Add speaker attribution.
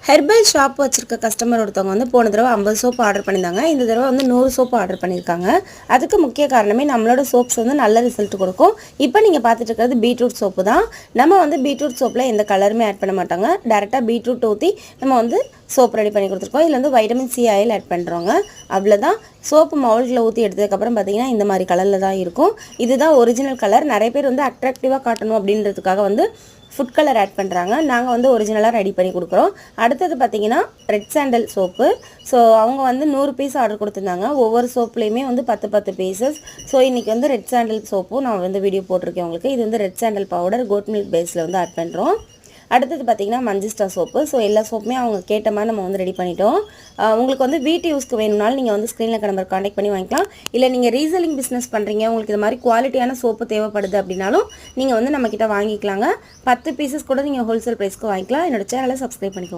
Speaker 1: Herbal shop வச்சிருக்க customer ஒருத்தவங்க வந்து போன தடவை 50 சோப்பு ஆர்டர் பண்ணியிருந்தாங்க. இந்த தடவை வந்து 100 சோப்பு ஆர்டர் பண்ணியிருக்காங்க. அதுக்கு முக்கிய காரணமே நம்மளோட சோப்ஸ் வந்து நல்ல ரிசல்ட் கொடுக்கும். இப்போ நீங்கள் பார்த்துட்டு இருக்கிறது பீட்ரூட் சோப்பு தான். நம்ம வந்து பீட்ரூட் சோப்பில் எந்த கலருமே ஆட் பண்ண மாட்டாங்க. டேரெக்டாக பீட்ரூட் ஊற்றி நம்ம வந்து சோப் ரெடி பண்ணி கொடுத்துருக்கோம். இதில் வந்து வைட்டமின் சி ஆயில் ஆட் பண்ணுறோங்க. அவ்வளோதான். சோப்பு மவுல்டில் ஊற்றி எடுத்ததுக்கப்புறம் பார்த்தீங்கன்னா இந்த மாதிரி கலரில் தான் இருக்கும். இதுதான் ஒரிஜினல் கலர். நிறைய பேர் வந்து அட்ராக்டிவாக காட்டணும் அப்படின்றதுக்காக வந்து ஃபுட் கலர் ஆட் பண்ணுறாங்க. நாங்கள் வந்து ஒரிஜினலாக ரெடி பண்ணி கொடுக்குறோம். அடுத்தது பார்த்தீங்கன்னா ரெட் சாண்டல் சோப்பு. ஸோ அவங்க வந்து 100 பீஸ் ஆர்டர் கொடுத்துருந்தாங்க. ஒவ்வொரு சோப்புலேயுமே வந்து 10 பீசஸ். ஸோ இன்றைக்கி வந்து ரெட் சாண்டல் சோப்பும் நான் வந்து வீடியோ போட்டிருக்கேன் உங்களுக்கு. இது வந்து red sandal powder goat milk பேஸில் வந்து ஆட் பண்ணுறோம். அடுத்தது பார்த்திங்கன்னா மஞ்சிஸ்டா சோப்பு. ஸோ எல்லா சோப்புமே அவங்க கேட்ட மாதிரி நம்ம வந்து ரெடி பண்ணிட்டோம். உங்களுக்கு வந்து வீட்டு யூஸ்க்கு வேணும்னாலும் நீங்கள் வந்து ஸ்க்ரீனில் இருக்க நம்பர் கான்டாக்ட் பண்ணி வாங்கிக்கலாம். இல்லை நீங்கள் ரீசெல்லிங் பிஸ்னஸ் பண்ணுறீங்க, உங்களுக்கு இது மாதிரி குவாலிட்டியான சோப்பு தேவைப்படுது அப்படின்னாலும் நீங்கள் வந்து நம்மக்கிட்ட வாங்கிக்கலாங்க. 10 பீசஸ் கூட நீங்கள் ஹோல்சேல் ப்ரைஸ்க்கு வாங்கிக்கலாம். என்னோட சேனலை சப்ஸ்கிரைப் பண்ணிக்கோங்க.